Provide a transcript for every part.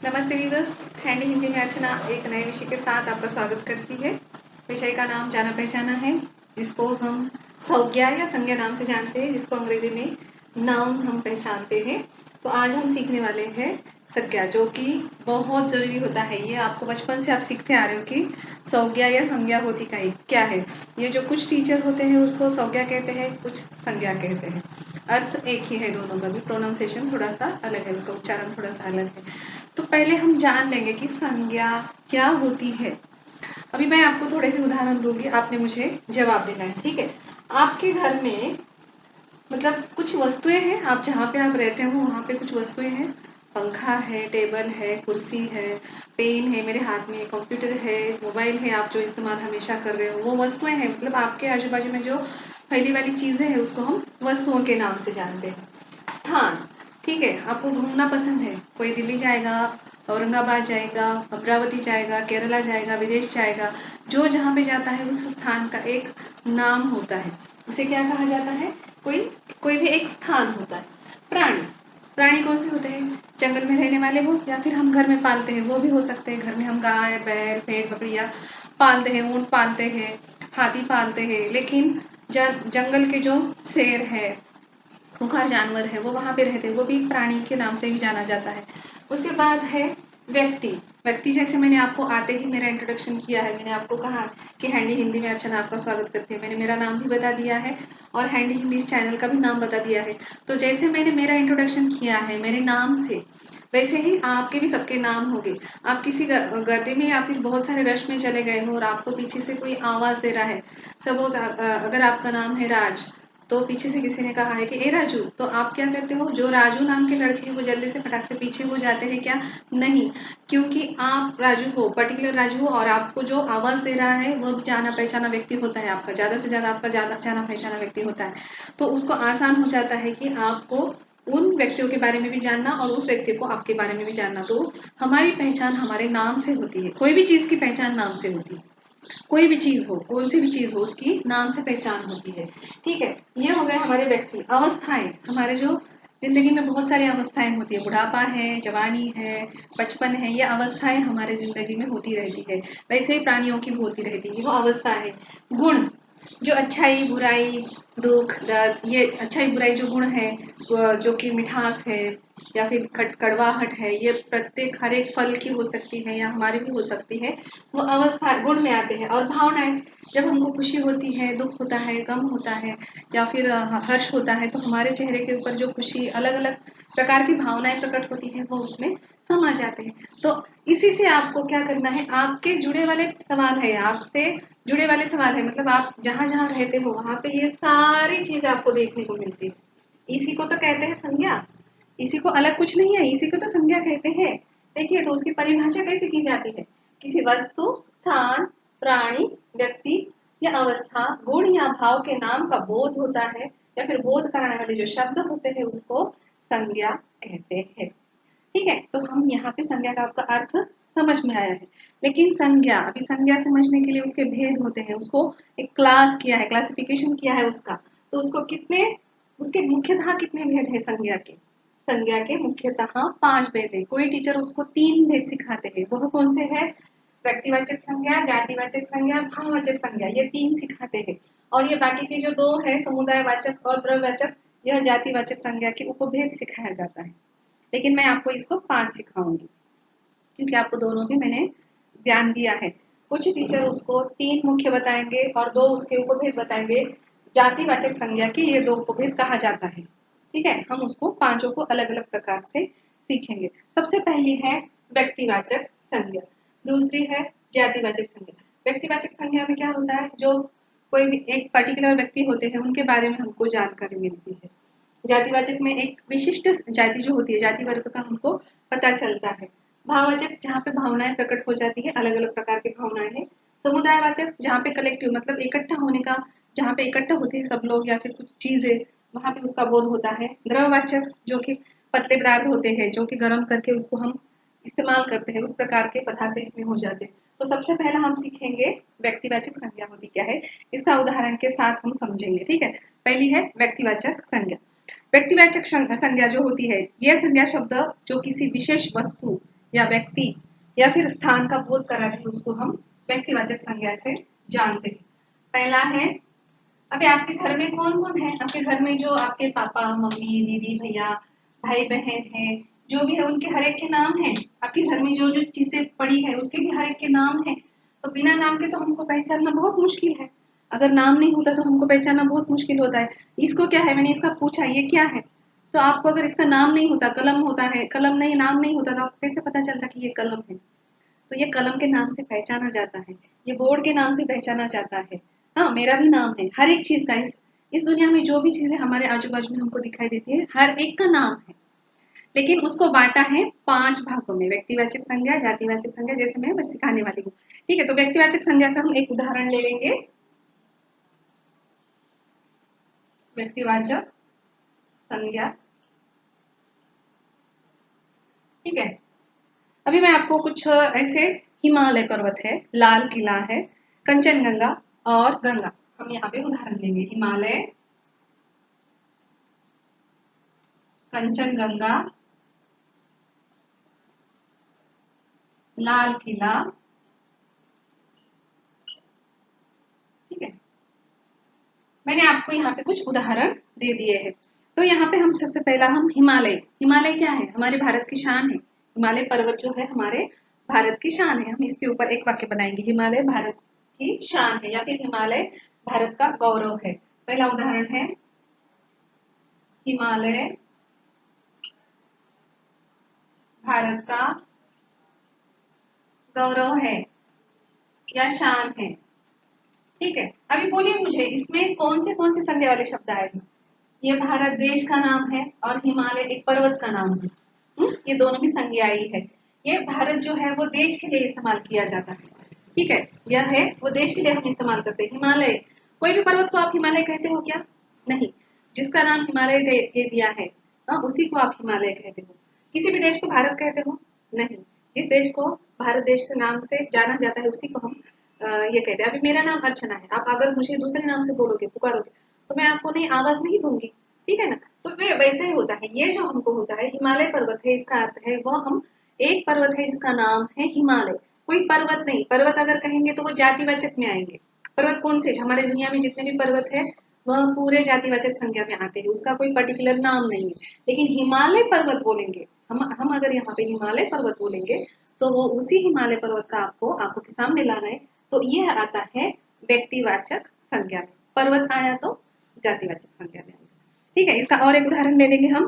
नमस्ते viewers, handy Hindi में अर्चना एक नए विषय के साथ आपका स्वागत करती है। विषय का नाम जाना पहचाना है, जिसको हम संज्ञा या संज्ञा नाम से जानते हैं, जिसको अंग्रेजी में नाउन हम पहचानते हैं। तो आज हम सीखने वाले हैं संज्ञा, जो कि बहुत जरूरी होता है। ये आपको बचपन से आप सीखते आ रहे हो कि संज्ञा या संज्ञा होती क्या है। ये जो कुछ टीचर होते हैं उसको संज्ञा कहते हैं, कुछ संज्ञा कहते हैं। अर्थ एक ही है, दोनों का भी प्रोनाउंसिएशन थोड़ा सा अलग है, उसका उच्चारण थोड़ा सा अलग है। तो पहले हम जान लेंगे कि संज्ञा क्या होती है। अभी मैं आपको थोड़े से उदाहरण दूंगी, आपने मुझे जवाब देना है, ठीक है। आपके घर में मतलब कुछ वस्तुएं हैं, आप जहाँ पे आप रहते हो वहाँ पे कुछ वस्तुएं हैं। पंखा है, टेबल है, कुर्सी है, पेन है, मेरे हाथ में कंप्यूटर है, मोबाइल है, आप जो इस्तेमाल हमेशा कर रहे हो वो वस्तुएं हैं। मतलब आपके आजू बाजू में जो फैली वाली चीजें हैं उसको हम वस्तुओं के नाम से जानते हैं। स्थान, ठीक है, आपको घूमना पसंद है, कोई दिल्ली जाएगा, औरंगाबाद जाएगा, अमरावती जाएगा, केरला जाएगा, विदेश जाएगा, जो जहाँ पे जाता है उस स्थान का एक नाम होता है। उसे क्या कहा जाता है? कोई कोई भी एक स्थान होता है। प्राणी, प्राणी कौन से होते हैं? जंगल में रहने वाले हो या फिर हम घर में पालते हैं, वो भी हो सकते हैं। घर में हम गाय, बैल, भेड़, बकरियां पालते हैं, ऊंट पालते हैं, हाथी पालते हैं। लेकिन जंगल के जो शेर है, खूंखार जानवर है, वो वहां पे रहते हैं, वो भी प्राणी के नाम से भी जाना जाता है। उसके बाद है व्यक्ति। व्यक्ति जैसे मैंने आपको आते ही मेरा इंट्रोडक्शन किया है, मैंने आपको कहा कि हैंडी हिंदी में अर्चना आपका स्वागत करती है। मैंने मेरा नाम भी बता दिया है और हैंडी हिंदी इस चैनल का भी नाम बता दिया है। तो जैसे मैंने मेरा इंट्रोडक्शन किया है मेरे नाम से, वैसे ही आपके भी सबके नाम होंगे। आप किसी गद्य में या फिर बहुत सारे रश में चले गए हो और आपको पीछे से कोई आवाज दे रहा है। सपोज अगर आपका नाम है राज, तो पीछे से किसी ने कहा है कि ए राजू, तो आप क्या करते हो? जो राजू नाम के लड़के हैं वो जल्दी से फटाक से पीछे हो जाते हैं क्या? नहीं, क्योंकि आप राजू हो, पर्टिकुलर राजू हो, और आपको जो आवाज दे रहा है वो जाना पहचाना व्यक्ति होता है, आपका ज्यादा से ज्यादा आपका ज्यादा जाना पहचाना व्यक्ति होता है। तो उसको आसान हो जाता है कि आपको उन व्यक्तियों के बारे में भी जानना और उस व्यक्ति को आपके बारे में भी जानना। तो हमारी पहचान हमारे नाम से होती है। कोई भी चीज की पहचान नाम से होती है। कोई भी चीज हो, कौन सी भी चीज हो, उसकी नाम से पहचान होती है। ठीक है, ये हो गए हमारे व्यक्ति। अवस्थाएं, हमारे जो जिंदगी में बहुत सारी अवस्थाएं होती है, बुढ़ापा है, जवानी है, बचपन है, ये अवस्थाएं हमारे जिंदगी में होती रहती है। वैसे ही प्राणियों की भी होती रहती है, वो अवस्था है। गुण, जो अच्छाई बुराई, दुख दर्द, ये अच्छाई बुराई जो गुण है, जो कि मिठास है या फिर कड़वाहट है, ये प्रत्येक हर एक फल की हो सकती है या हमारी भी हो सकती है, वो अवस्था गुण में आते हैं। और भावनाएं, जब हमको खुशी होती है, दुख होता है, गम होता है या फिर हर्ष होता है, तो हमारे चेहरे के ऊपर जो खुशी अलग अलग प्रकार की भावनाएं प्रकट होती है वो उसमें समा जाते हैं। तो इसी से आपको क्या करना है, आपके जुड़े वाले सवाल है, आपसे जुड़े वाले सवाल है, मतलब आप जहां जहां रहते हो वहां पे ये सारी चीज आपको देखने को मिलती है। इसी को तो कहते हैं संज्ञा। इसी को अलग कुछ नहीं है, इसी को तो संज्ञा कहते हैं। देखिए, तो उसकी परिभाषा कैसे की जाती है? किसी वस्तु, स्थान, प्राणी, व्यक्ति या अवस्था, गुण या भाव के नाम का बोध होता है या फिर बोध कराने वाले जो शब्द होते हैं उसको संज्ञा कहते हैं। ठीक है, तो हम यहाँ पे संज्ञा का आपका अर्थ समझ में आया है। लेकिन संज्ञा, अभी संज्ञा समझने के लिए उसके भेद होते हैं, उसको एक क्लास किया है, क्लासिफिकेशन किया है उसका। तो उसको कितने, उसके मुख्यतः कितने भेद है संज्ञा के? संज्ञा के मुख्यतः 5 भेद है। कोई टीचर उसको 3 भेद सिखाते हैं। वह कौन से है? व्यक्तिवाचक संज्ञा, जातिवाचक संज्ञा, भाववाचक संज्ञा, ये 3 सिखाते हैं। और ये बाकी के जो 2 है, समुदायवाचक और द्रव्यवाचक, यह जातिवाचक संज्ञा के उपभेद सिखाया जाता है। लेकिन मैं आपको इसको 5 सिखाऊंगी, क्योंकि आपको दोनों की मैंने ध्यान दिया है। कुछ टीचर उसको 3 मुख्य बताएंगे और 2 उसके उपभेद बताएंगे। जातिवाचक संज्ञा के ये 2 उपभेद कहा जाता है। ठीक है, हम उसको पांचों को अलग अलग प्रकार से सीखेंगे। सबसे पहली है व्यक्तिवाचक संज्ञा, दूसरी है जातिवाचक संज्ञा। व्यक्तिवाचक संज्ञा में क्या होता है? जो कोई भी एक पर्टिकुलर व्यक्ति होते हैं उनके बारे में हमको जानकारी मिलती है। जातिवाचक में एक विशिष्ट जाति जो होती है, जाति वर्ग का हमको पता चलता है। भाववाचक, जहाँ पे भावनाएं प्रकट हो जाती है, अलग अलग प्रकार की भावनाएं हैं। समुदायवाचक, जहाँ पे कलेक्टिव मतलब इकट्ठा होने का, जहाँ पे इकट्ठा होते हैं सब लोग या फिर कुछ चीजें, वहां पे उसका बोध होता है। द्रववाचक, जो कि पतले पदार्थ होते हैं, जो कि गर्म करके उसको हम इस्तेमाल करते हैं, उस प्रकार के पदार्थ इसमें हो जाते हैं। तो सबसे पहला हम सीखेंगे व्यक्तिवाचक संज्ञा होती क्या है, इसका उदाहरण के साथ हम समझेंगे। ठीक है, पहली है व्यक्तिवाचक संज्ञा। व्यक्तिवाचक संज्ञा जो होती है, यह संज्ञा शब्द जो किसी विशेष वस्तु या व्यक्ति या फिर स्थान का बोध कराते हैं उसको हम व्यक्तिवाचक संज्ञा से जानते हैं। पहला है, अभी आपके घर में कौन कौन है? आपके घर में जो आपके पापा मम्मी दीदी भैया भाई बहन है, जो भी है उनके हर एक के नाम है। आपके घर में जो जो चीजें पड़ी है उसके भी हर एक के नाम है। तो बिना नाम के तो हमको पहचानना बहुत मुश्किल है। अगर नाम नहीं होता तो हमको पहचानना बहुत मुश्किल होता है। इसको क्या है, मैंने इसका पूछा ये क्या है, तो आपको अगर इसका नाम नहीं होता, कलम होता है, कलम नहीं नाम नहीं होता तो आपको कैसे पता चलता कि ये कलम है? तो ये कलम के नाम से पहचाना जाता है, ये बोर्ड के नाम से पहचाना जाता है। हाँ, मेरा भी नाम है। हर एक चीज का, इस दुनिया में जो भी चीजें हमारे आजू बाजू में हमको दिखाई देती है हर एक का नाम है। लेकिन उसको बांटा है 5 भागों में, व्यक्तिवाचक संज्ञा, जातिवाचक संज्ञा, जैसे मैं बस सिखाने वाली हूँ। ठीक है, तो व्यक्तिवाचक संज्ञा का हम एक उदाहरण ले लेंगे। व्यक्तिवाचक संज्ञा, ठीक है। अभी मैं आपको कुछ ऐसे, हिमालय पर्वत है, लाल किला है, कंचनजंगा और गंगा, हम यहाँ पे उदाहरण लेंगे। हिमालय, कंचनजंगा, लाल किला, ठीक है। मैंने आपको यहाँ पे कुछ उदाहरण दे दिए हैं। तो यहाँ पे हम सबसे पहला हम हिमालय, हिमालय क्या है? हमारे भारत की शान है। हिमालय पर्वत जो है हमारे भारत की शान है। हम इसके ऊपर एक वाक्य बनाएंगे, हिमालय भारत की शान है, या फिर हिमालय भारत का गौरव है। पहला उदाहरण है, हिमालय भारत का गौरव है या शान है। ठीक है, अभी बोलिए मुझे इसमें कौन से संज्ञा वाले शब्द आए हैं? ये भारत देश का नाम है और हिमालय एक पर्वत का नाम है। ये दोनों भी संज्ञाई है। ये भारत जो है वो देश के लिए इस्तेमाल किया जाता है। ठीक है, यह है वो देश के लिए हम इस्तेमाल करते हैं। हिमालय, कोई भी पर्वत को आप हिमालय कहते हो क्या? नहीं। जिसका नाम हिमालय दे दिया है उसी को आप हिमालय कहते हो। किसी भी देश को भारत कहते हो? नहीं। जिस देश को भारत देश के नाम से जाना जाता है उसी को हम ये कहते हैं। अभी मेरा नाम अर्चना है, आप अगर मुझे दूसरे नाम से बोलोगे, पुकारोगे, तो मैं आपको नहीं आवाज नहीं दूंगी। ठीक है ना? तो वे वैसे ही होता है। ये जो हमको होता है, हिमालय पर्वत है, इसका अर्थ है वह हम एक पर्वत है जिसका नाम है हिमालय। कोई पर्वत नहीं, पर्वत अगर कहेंगे तो वो जातिवाचक में आएंगे। पर्वत कौन से? हमारे दुनिया में जितने भी पर्वत है वह पूरे जातिवाचक संज्ञा में आते हैं, उसका कोई पर्टिकुलर नाम नहीं है। लेकिन हिमालय पर्वत बोलेंगे, हम अगर यहाँ पे हिमालय पर्वत बोलेंगे तो वो उसी हिमालय पर्वत का आपको आंखों के सामने लाना है। तो यह आता है व्यक्तिवाचक संज्ञा में। पर्वत आया तो जातिवाचक संज्ञा में आएगा। ठीक है, इसका और एक उदाहरण ले लेंगे हम।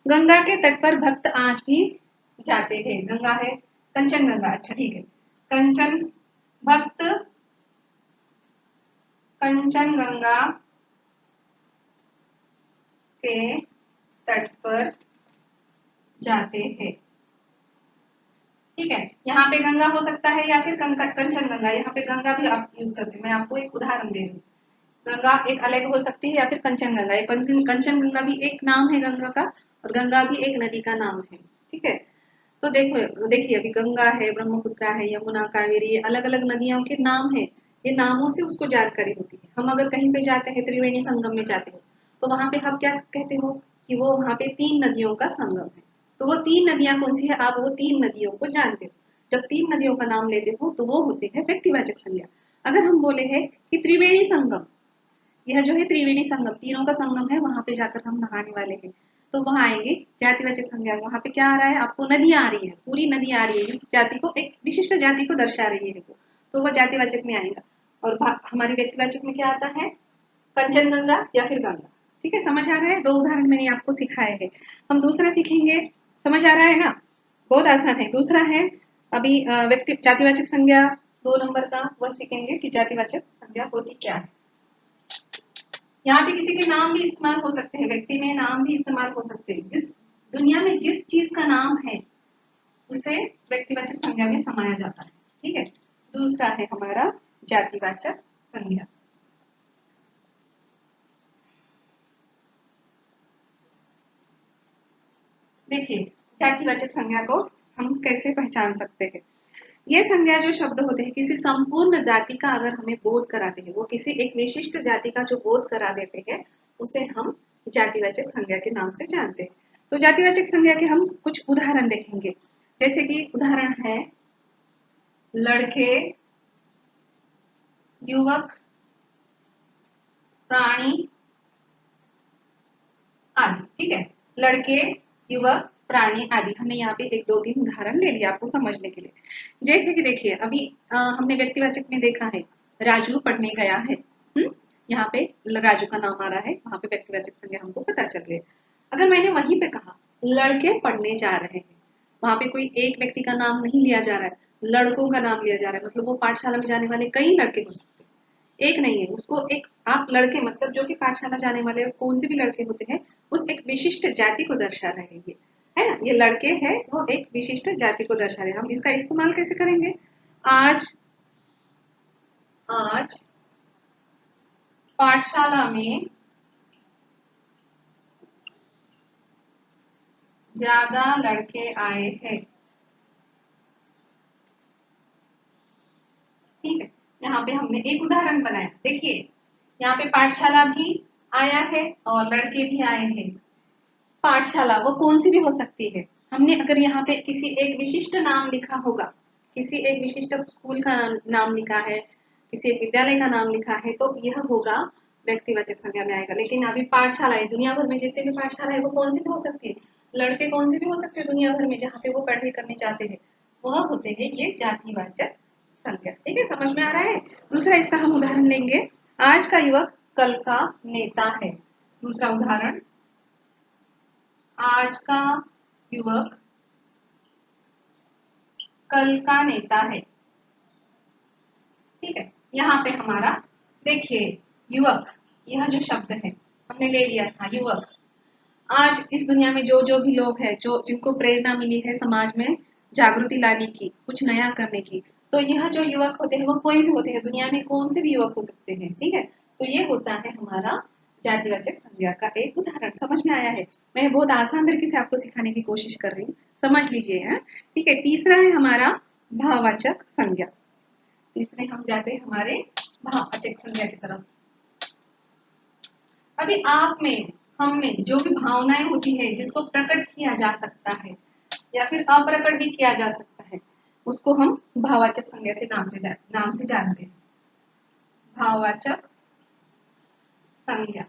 गंगा के तट पर भक्त आज भी जाते हैं। गंगा है, कंचनजंगा, अच्छा ठीक है। कंचन भक्त कंचनजंगा के तट पर जाते हैं। ठीक है, यहाँ पे गंगा हो सकता है या फिर कंचनजंगा, यहाँ पे गंगा भी आप यूज करते हैं। मैं आपको एक उदाहरण दे रही हूँ। गंगा एक अलग हो सकती है या फिर कंचनजंगा। कंचनजंगा भी एक नाम है गंगा का, और गंगा भी एक नदी का नाम है। ठीक है, तो देखो देखिए, अभी गंगा है, ब्रह्मपुत्रा है, यमुना, कावेरी, ये अलग अलग नदियों के नाम है। ये नामों से उसको जानकारी होती है। हम अगर कहीं पे जाते हैं, त्रिवेणी संगम में जाते हो, तो वहां पे हम क्या कहते हो कि वो वहां पे 3 नदियों का संगम है। तो वो 3 नदियां कौन सी है? आप वो 3 नदियों को जानते हो। जब 3 नदियों का नाम लेते हो तो वो होते हैं व्यक्तिवाचक संज्ञा। अगर हम बोले हैं कि त्रिवेणी संगम, यह जो है त्रिवेणी संगम, तीनों का संगम है, वहां पे जाकर हम नहाने वाले हैं, तो वहां आएंगे जातिवाचक संज्ञा। वहां पे क्या आ रहा है? आपको नदी आ रही है, पूरी नदी आ रही है, इस जाति को, एक विशिष्ट जाति को दर्शा रही है वो, तो वह जातिवाचक में आएगा। और हमारे व्यक्तिवाचक में क्या आता है? कंचनजंगा या फिर गंगा। ठीक है, समझ आ रहा है? 2 उदाहरण मैंने आपको सिखाए हैं। हम दूसरा सीखेंगे, समझ आ रहा है ना? बहुत आसान है। दूसरा है, अभी व्यक्ति जातिवाचक संज्ञा 2 नंबर का वह सीखेंगे कि जातिवाचक संज्ञा होती क्या है। यहाँ पे किसी के नाम भी इस्तेमाल हो सकते हैं, व्यक्ति में नाम भी इस्तेमाल हो सकते हैं। जिस दुनिया में जिस चीज का नाम है उसे व्यक्तिवाचक संज्ञा में समाया जाता है। ठीक है, दूसरा है हमारा जातिवाचक संज्ञा। देखिए, जातिवाचक संज्ञा को हम कैसे पहचान सकते हैं। ये संज्ञा जो शब्द होते हैं किसी संपूर्ण जाति का अगर हमें बोध कराते हैं, वो किसी एक विशिष्ट जाति का जो बोध करा देते हैं, उसे हम जातिवाचक संज्ञा के नाम से जानते हैं। तो जातिवाचक संज्ञा के हम कुछ उदाहरण देखेंगे। जैसे कि उदाहरण है लड़के, युवक, प्राणी आदि। ठीक है, लड़के, युवक, प्राणी आदि। हमने यहाँ पे 1 2 3 उदाहरण ले लिया आपको समझने के लिए। जैसे कि देखिए अभी हमने व्यक्तिवाचक में देखा है राजू पढ़ने गया है। यहाँ पे राजू का नाम आ रहा है, वहां पे व्यक्तिवाचक संज्ञा हमको पता चल रही है। अगर मैंने वहीं पे कहा लड़के पढ़ने जा रहे हैं, वहां पे कोई एक व्यक्ति का नाम नहीं लिया जा रहा है, लड़कों का नाम लिया जा रहा है, मतलब वो पाठशाला में जाने वाले कई लड़के हो सकते हैं, एक नहीं है। उसको एक आप लड़के मतलब जो कि पाठशाला जाने वाले कौन से भी लड़के होते हैं, उस एक विशिष्ट जाति को दर्शा रहे हैं ये, है ना। ये लड़के हैं वो एक विशिष्ट जाति को दर्शा रहे हैं। हम इसका इस्तेमाल कैसे करेंगे? आज आज पाठशाला में ज्यादा लड़के आए हैं। ठीक है, यहाँ पे हमने एक उदाहरण बनाया। देखिए यहाँ पे पाठशाला भी आया है और लड़के भी आए हैं। पाठशाला वो कौन सी भी हो सकती है। हमने अगर यहाँ पे किसी एक विशिष्ट नाम लिखा होगा, किसी एक विशिष्ट स्कूल का नाम लिखा है, किसी एक विद्यालय का नाम लिखा है, तो यह होगा व्यक्तिवाचक संज्ञा में आएगा। लेकिन अभी पाठशाला है, दुनिया भर में जितने भी पाठशाला है वो कौन सी भी हो सकती है, लड़के कौन से भी हो सकते हैं दुनिया भर में जहाँ पे वो पढ़ाई करने जाते हैं, वह होते हैं ये जातिवाचक संज्ञा। ठीक है, समझ में आ रहा है। दूसरा इसका हम उदाहरण लेंगे, आज का युवक कल का नेता है। दूसरा उदाहरण, आज का युवक कल का नेता है। ठीक है, यहाँ पे हमारा देखिए युवक, यह जो शब्द है हमने ले लिया था युवक। आज इस दुनिया में जो जो भी लोग हैं, जो जिनको प्रेरणा मिली है समाज में जागृति लाने की, कुछ नया करने की, तो यह जो युवक होते हैं वो कोई भी होते हैं, दुनिया में कौन से भी युवक हो सकते हैं। ठीक है, तो ये होता है हमारा जातिवाचक संज्ञा का एक उदाहरण। समझ में आया है? मैं बहुत आसान तरीके से आपको सिखाने की कोशिश कर रही हूँ, समझ लीजिए। है ठीक है, तीसरा है हमारा भाववाचक संज्ञा। तीसरे हम जाते हैं हमारे भाववाचक संज्ञा की तरफ। अभी आप में, हम में जो भी भावनाएं होती है जिसको प्रकट किया जा सकता है या फिर अप्रकट भी किया जा सकता है, उसको हम भाववाचक संज्ञा से नाम से जानते हैं, भाववाचक संज्ञा।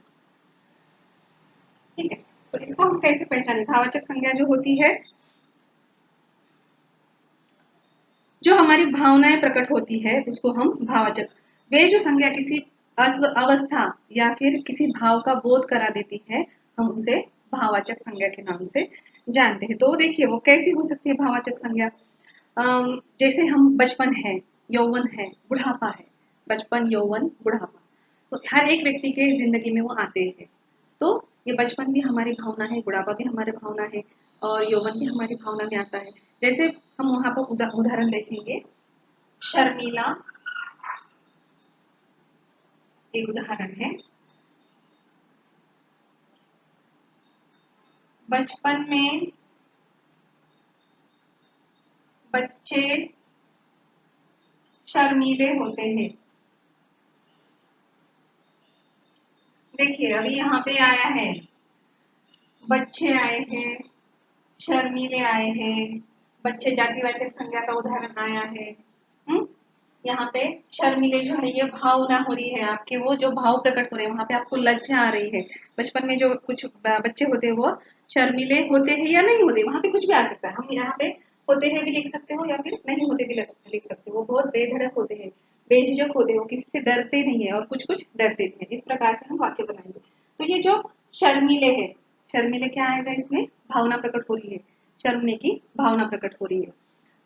ठीक है, तो इसको हम कैसे पहचाने? भाववाचक संज्ञा जो होती है, जो हमारी भावनाएं प्रकट होती है उसको हम भाववाचक, वे जो संज्ञा किसी अवस्था या फिर किसी भाव का बोध करा देती है, हम उसे भाववाचक संज्ञा के नाम से जानते हैं। तो देखिए वो कैसी हो सकती है भाववाचक संज्ञा। जैसे हम बचपन है, यौवन है, बुढ़ापा है। बचपन, यौवन, बुढ़ापा, तो हर एक व्यक्ति के जिंदगी में वो आते हैं। तो ये बचपन भी हमारी भावना है, बुढ़ापा भी हमारी भावना है, और यौवन भी हमारी भावना में आता है। जैसे हम वहां पर उदाहरण देखेंगे, शर्मिला एक उदाहरण है। बचपन में बच्चे शर्मीले होते हैं। देखिए अभी यहाँ पे आया है, बच्चे आए हैं, शर्मीले आए हैं, बच्चे जातिवाचक संज्ञा का उदाहरण आया है। यहाँ पे शर्मीले जो है ये भावना हो रही है आपके, वो जो भाव प्रकट हो रहे हैं, वहां पे आपको लज्जा आ रही है। बचपन में जो कुछ बच्चे होते हैं वो शर्मीले होते हैं या नहीं होते, वहां पे कुछ भी आ सकता है। हम यहाँ पे होते हैं भी लिख सकते हो या फिर नहीं होते भी लिख सकते हो। वो बहुत बेधड़क होते हैं, बेझिझक होते हो, किसी से डरते नहीं है और कुछ कुछ डरते भी हैं। इस प्रकार से हम वाक्य बनाएंगे। तो ये जो शर्मीले है, शर्मीले क्या आएगा इसमें? भावना प्रकट हो रही है, शर्मने की भावना प्रकट हो रही है।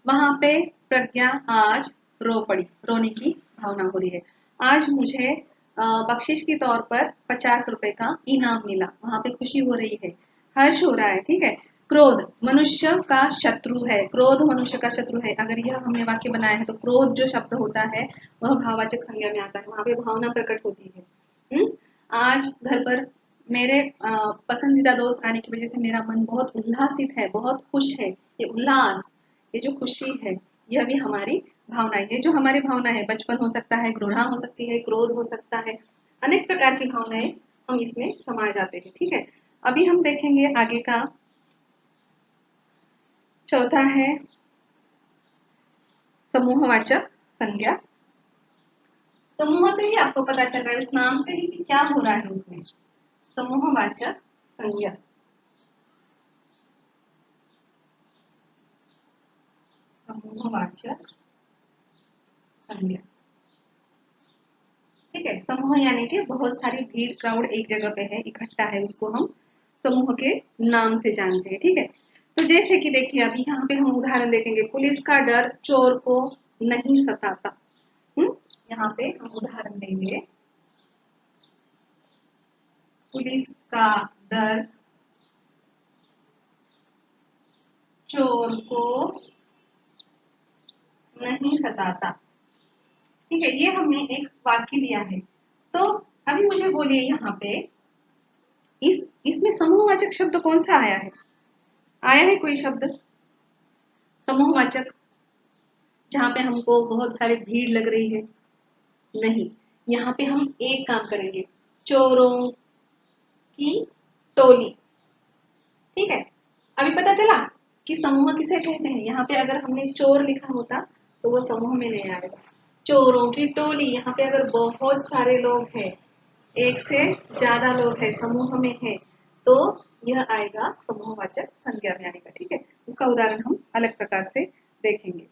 वहां पे प्रज्ञा आज रो पड़ी, रोने की भावना हो रही है। आज मुझे बख्शिश के तौर पर 50 रुपए का इनाम मिला, वहां पे खुशी हो रही है, हर्ष हो रहा है। ठीक है, क्रोध मनुष्य का शत्रु है, क्रोध मनुष्य का शत्रु है। अगर यह हमने वाक्य बनाया है तो क्रोध जो शब्द होता है वह भाववाचक संज्ञा में आता है, वहां पे भावना प्रकट होती है। आज घर पर मेरे पसंदीदा दोस्त आने की वजह से मेरा मन बहुत उल्लासित है, बहुत खुश है। ये उल्लास, ये जो खुशी है, यह भी हमारी भावना है। ये जो हमारी भावना है, बचपन हो सकता है, घृणा हो सकती है, क्रोध हो सकता है, अनेक प्रकार की भावनाएं हम इसमें समा जाते हैं। ठीक है, अभी हम देखेंगे आगे का चौथा है समूहवाचक संज्ञा। समूह से ही आपको पता चल रहा है, उस नाम से ही कि क्या हो रहा है उसमें। समूहवाचक संज्ञा। समूहवाचक संज्ञा, ठीक है। समूह यानी कि बहुत सारी भीड़, क्राउड एक जगह पे है, इकट्ठा है, उसको हम समूह के नाम से जानते हैं, ठीक है। तो जैसे कि देखिए अभी यहाँ पे हम उदाहरण देखेंगे, पुलिस का डर चोर को नहीं सताता। यहाँ पे हम उदाहरण देंगे, पुलिस का डर चोर को नहीं सताता, ठीक है। ये हमने एक वाक्य लिया है। तो अभी मुझे बोलिए यहाँ पे इसमें समूहवाचक शब्द कौन सा आया है? आया है कोई शब्द समूहवाचक जहाँ पे हमको बहुत सारी भीड़ लग रही है? नहीं। यहाँ पे हम एक काम करेंगे, चोरों की टोली, ठीक है। अभी पता चला कि समूह किसे कहते हैं। यहाँ पे अगर हमने चोर लिखा होता तो वो समूह में नहीं आएगा। चोरों की टोली, यहाँ पे अगर बहुत सारे लोग हैं, एक से ज्यादा लोग हैं, समूह में है, तो यह आएगा समूहवाचक संज्ञा में आएगा, ठीक है। उसका उदाहरण हम अलग प्रकार से देखेंगे।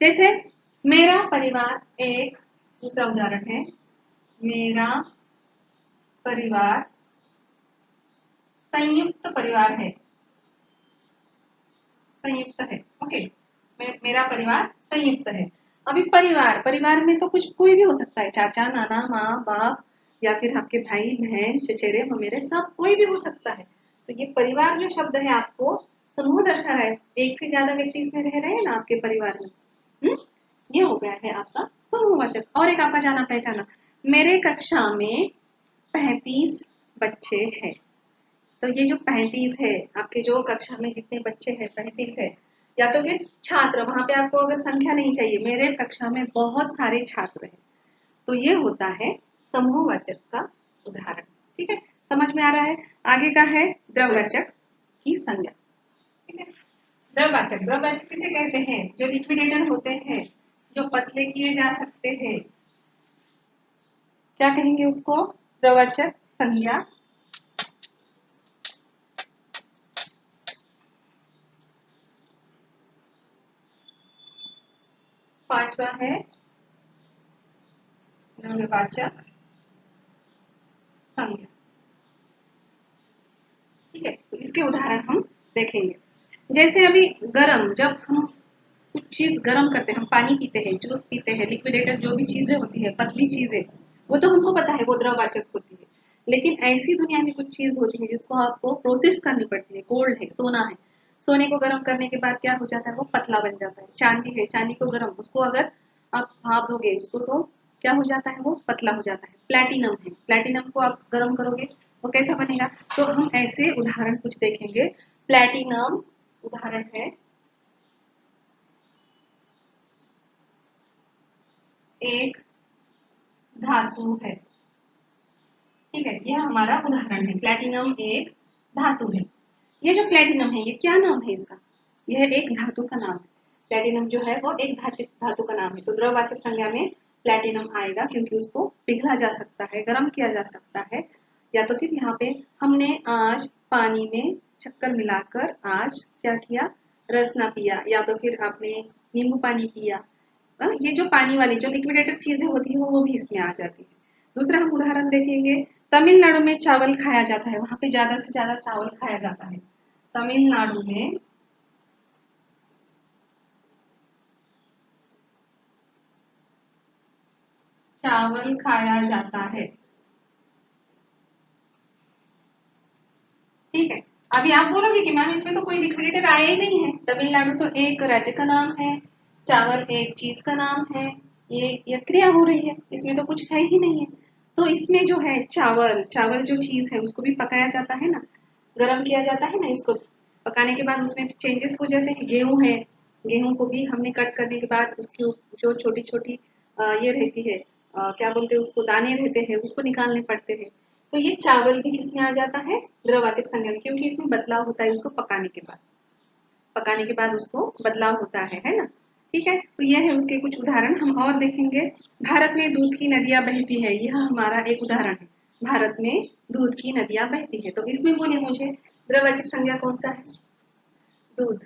जैसे मेरा परिवार एक, दूसरा उदाहरण है मेरा परिवार संयुक्त परिवार है, संयुक्त है, ओके। मेरा परिवार संयुक्त है। अभी परिवार में तो कुछ कोई भी हो सकता है, चाचा, नाना, माँ, बाप, या फिर आपके भाई बहन, चचेरे ममेरे, सब कोई भी हो सकता है। तो ये परिवार जो शब्द है आपको समूह दर्शा रहा है, एक से ज्यादा व्यक्ति इसमें रह रहे हैं ना आपके परिवार में। ये हो गया है आपका समूहवाचक। और एक आपका जाना पहचाना, मेरे कक्षा में 35 बच्चे हैं। तो ये जो 35 है, आपके जो कक्षा में जितने बच्चे हैं 35 है, या तो फिर छात्र, वहां पे आपको अगर संख्या नहीं चाहिए, मेरे कक्षा में बहुत सारे छात्र हैं, तो ये होता है समूहवाचक का उदाहरण, ठीक है। समझ में आ रहा है। आगे का है द्रववाचक की संज्ञा, ठीक है। द्रववाचक किसे कहते हैं? जो लिक्विडेटर होते हैं, जो पतले किए जा सकते हैं, क्या कहेंगे उसको? द्रववाचक संज्ञा। पांचवा है द्रव्यवाचक संज्ञा, ठीक है। तो इसके उदाहरण हम देखेंगे। जैसे अभी गरम, जब हम कुछ चीज गर्म करते हैं, हम पानी पीते हैं, जूस पीते हैं, लिक्विडेटर जो भी चीजें होती है, पतली चीजें, वो तो हमको पता है वो द्रववाचक होती है। लेकिन ऐसी दुनिया में कुछ चीज होती है जिसको आपको प्रोसेस करनी पड़ती है। गोल्ड है, सोना है, सोने को गर्म करने के बाद क्या हो जाता है? वो पतला बन जाता है। चांदी है, चांदी को गर्म, उसको अगर आप भाप दोगे उसको, तो क्या हो जाता है? वो पतला हो जाता है। प्लेटिनम है, प्लेटिनम को आप गर्म करोगे वो कैसा बनेगा? तो हम ऐसे उदाहरण कुछ देखेंगे। प्लेटिनम उदाहरण है एक धातु है, ठीक है। यह हमारा उदाहरण है, प्लेटिनम एक धातु है। ये जो प्लेटिनम है, ये क्या नाम है इसका? यह एक धातु का नाम है। प्लेटिनम जो है वो एक धातु का नाम है। तो द्रववाचक संज्ञा में प्लेटिनम आएगा, क्योंकि उसको पिघला जा सकता है, गर्म किया जा सकता है। या तो फिर यहाँ पे हमने आज पानी में शक्कर मिलाकर आज क्या किया? रसना पिया, या तो फिर आपने नींबू पानी पिया। ये जो पानी वाली जो लिक्विडेटेड चीजें होती है वो भी इसमें आ जाती है। दूसरा हम उदाहरण देखेंगे, तमिलनाडु में चावल खाया जाता है, वहां पे ज्यादा से ज्यादा चावल खाया जाता है। तमिलनाडु में चावल खाया जाता है, ठीक है। अभी आप बोलोगे कि मैम इसमें तो कोई लिक्विडेटर आया ही नहीं है, तमिलनाडु तो एक राज्य का नाम है, चावल एक चीज का नाम है, ये क्रिया हो रही है, इसमें तो कुछ है ही नहीं है। तो इसमें जो है चावल, चावल जो चीज है उसको भी पकाया जाता है ना, गर्म किया जाता है ना, इसको पकाने के बाद उसमें चेंजेस हो जाते हैं। गेहूं है, गेहूं को भी हमने कट करने के बाद उसकी जो छोटी छोटी ये रहती है, क्या बोलते हैं उसको, दाने रहते हैं, उसको निकालने पड़ते हैं। तो ये चावल भी किसमें आ जाता है? द्रववाचक संज्ञा में, क्योंकि इसमें बदलाव होता है उसको पकाने के बाद। पकाने के बाद उसको बदलाव होता है ना। ठीक है, तो यह है उसके कुछ उदाहरण। हम और देखेंगे। भारत में दूध की नदियां बहती है, यह हमारा एक उदाहरण है। भारत में दूध की नदियां बहती है, तो इसमें बोलिए मुझे द्रववाचक संज्ञा कौन सा है? दूध।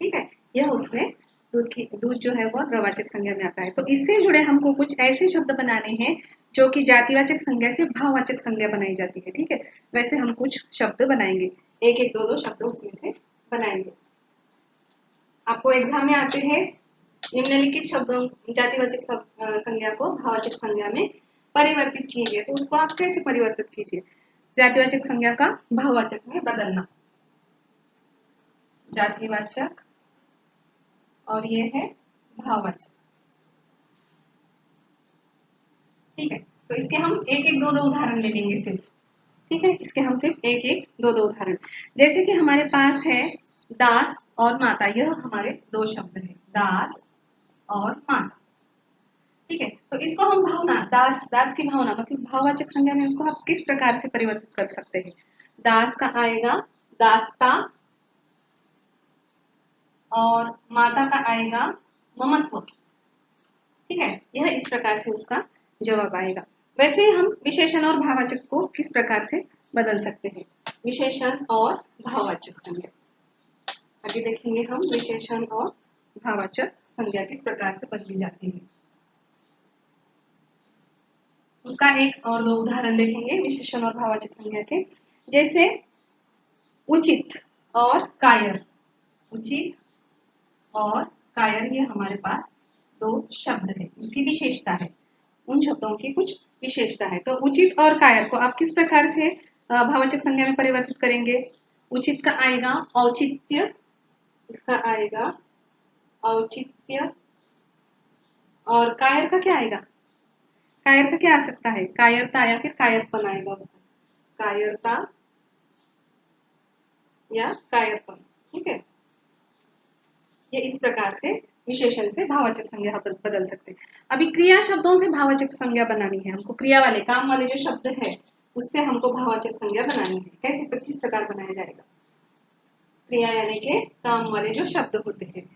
ठीक है, यह उसमें दूध जो है वो द्रववाचक संज्ञा में आता है। तो इससे जुड़े हमको कुछ ऐसे शब्द बनाने हैं जो कि जातिवाचक संज्ञा से भाववाचक संज्ञा बनाई जाती है। ठीक है, वैसे हम कुछ शब्द बनाएंगे, एक एक दो दो शब्द उसमें से बनाएंगे। आपको एग्जाम में आते हैं निम्नलिखित शब्दों जातिवाचक संज्ञा को भाववाचक संज्ञा में परिवर्तित कीजिए, तो उसको आप कैसे परिवर्तित कीजिए? जातिवाचक संज्ञा का भाववाचक में बदलना, जातिवाचक और ये है भाववाचक। ठीक है, तो इसके हम एक एक दो दो उदाहरण ले लेंगे सिर्फ। ठीक है, इसके हम सिर्फ एक एक दो दो उदाहरण, जैसे कि हमारे पास है दास और माता, यह हमारे दो शब्द है, दास और माता। ठीक है, तो इसको हम भावना, दास दास की भावना मतलब भाववाचक संज्ञा में उसको आप किस प्रकार से परिवर्तित कर सकते हैं? दास का आएगा दासता और माता का आएगा ममत्व। ठीक है, यह इस प्रकार से उसका जवाब आएगा। वैसे हम विशेषण और भाववाचक को किस प्रकार से बदल सकते हैं? विशेषण और भाववाचक संज्ञा आगे देखेंगे हम। विशेषण और भाववाचक संज्ञा किस प्रकार से बदली जाती है, उसका एक और दो उदाहरण देखेंगे विशेषण और भाववाचक संज्ञा के। जैसे उचित और कायर, उचित और कायर, ये हमारे पास दो शब्द है, उसकी विशेषता है, उन शब्दों की कुछ विशेषता है। तो उचित और कायर को आप किस प्रकार से भाववाचक संज्ञा में परिवर्तित करेंगे? उचित का आएगा औचित्य, इसका आएगा औचित्य, और कायर का क्या आएगा? कायर का क्या आ सकता है? कायरता या फिर कायरपन आएगा उसका, कायरता या कायरपन। ठीक है, ये इस प्रकार से विशेषण से भाववाचक संज्ञा बदल सकते हैं। अभी क्रिया शब्दों से भाववाचक संज्ञा बनानी है हमको, क्रिया वाले काम वाले जो शब्द है उससे हमको भाववाचक संज्ञा बनानी है। कैसे, किस प्रकार बनाया जाएगा? क्रिया यानी के काम वाले जो शब्द होते हैं,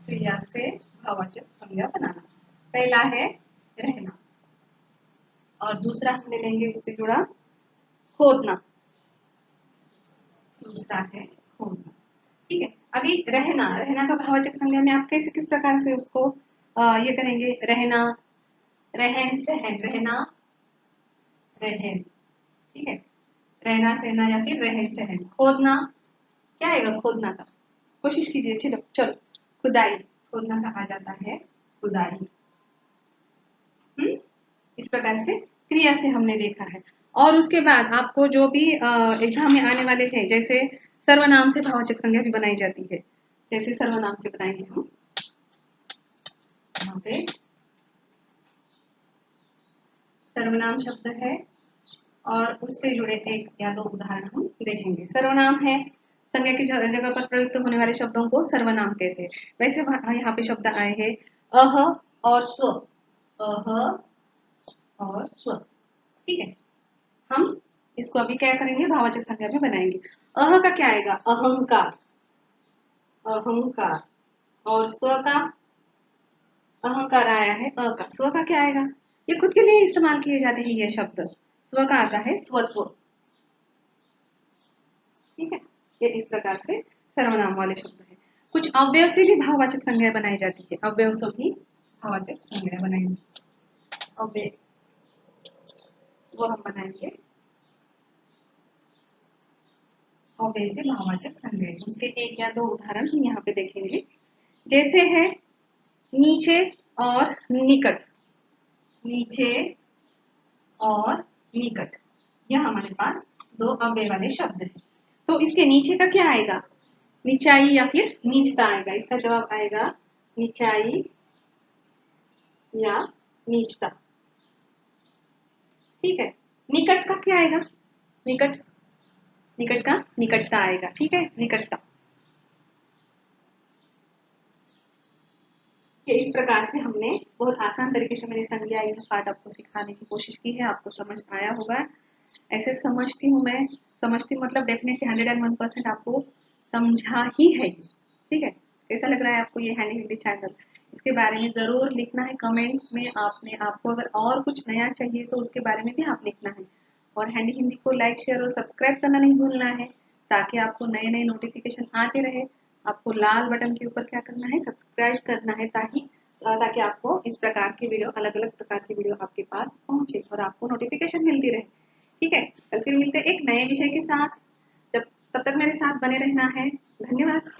क्रिया से भाववाचक संज्ञा बनाना। पहला है रहना, और दूसरा हम ले लेंगे उससे जुड़ा खोदना, दूसरा है खोदना। ठीक है, अभी रहना, रहना का भाववाचक संज्ञा में आप कैसे किस प्रकार से उसको ये करेंगे? रहना, रहन सहन, रहना रहन। ठीक है, रहना सहना या फिर रहन सहन। खोदना क्या आएगा? खोदना का कोशिश कीजिए, चलो चलो, खुदाई, खोदना का आ जाता है खुदाई। इस प्रकार से क्रिया से हमने देखा है। और उसके बाद आपको जो भी एग्जाम में आने वाले हैं, जैसे सर्वनाम से भाववाचक संज्ञा भी बनाई जाती है। जैसे सर्वनाम से बनाएंगे हम, यहाँ पे सर्वनाम शब्द है और उससे जुड़े एक या दो उदाहरण हम देखेंगे। सर्वनाम है संज्ञा की जगह पर प्रयुक्त होने वाले शब्दों को सर्वनाम कहते हैं। वैसे यहाँ पे शब्द आए हैं अह और स्व, अह और स्व। ठीक है, हम इसको अभी क्या करेंगे? भाववाचक संज्ञा में बनाएंगे। अह का क्या आएगा? अहंकार, अहंकार, और स्व का अहंकार आया है अ का, स्व का क्या आएगा? ये खुद के लिए इस्तेमाल किए जाते हैं ये शब्द, स्व का आता है स्वत्व। ठीक है, ये इस प्रकार से सर्वनाम वाले शब्द है। कुछ अव्यय से भी भाववाचक संज्ञा बनाई जाती है, अव्यय से भी भाववाचक संज्ञा बनाएंगे। अव्यय वो हम बनाएंगे अव्यय से भाववाचक संज्ञा, उसके एक या दो उदाहरण हम यहाँ पे देखेंगे। जैसे है नीचे और निकट, नीचे और निकट, यह हमारे पास दो अव्यय वाले शब्द हैं। तो इसके नीचे का क्या आएगा? निचाई या फिर नीचता आएगा। इसका जवाब आएगा निचाई या नीचता। ठीक है, निकट का क्या आएगा? निकट, निकट का निकटता आएगा। ठीक है, निकटता। ये इस प्रकार से हमने बहुत आसान तरीके से मैंने संज्ञा पाठ आपको सिखाने की कोशिश की है। आपको समझ आया होगा, ऐसे समझती हूँ मैं, समझती हूँ, मतलब डेफिनेटली 101% आपको समझा ही है। ठीक है, कैसा लग रहा है आपको ये हैंडी हिंदी चैनल? इसके बारे में ज़रूर लिखना है कमेंट्स में। आपको अगर और कुछ नया चाहिए तो उसके बारे में भी आप लिखना है। और हैंडी हिंदी को लाइक, शेयर और सब्सक्राइब करना नहीं भूलना है, ताकि आपको नए नए नोटिफिकेशन आते रहे। आपको लाल बटन के ऊपर क्या करना है, सब्सक्राइब करना है, ताकि आपको इस प्रकार की वीडियो, अलग अलग प्रकार की वीडियो आपके पास पहुंचे और आपको नोटिफिकेशन मिलती रहे। ठीक है, कल फिर मिलते हैं एक नए विषय के साथ। तब तक मेरे साथ बने रहना है। धन्यवाद।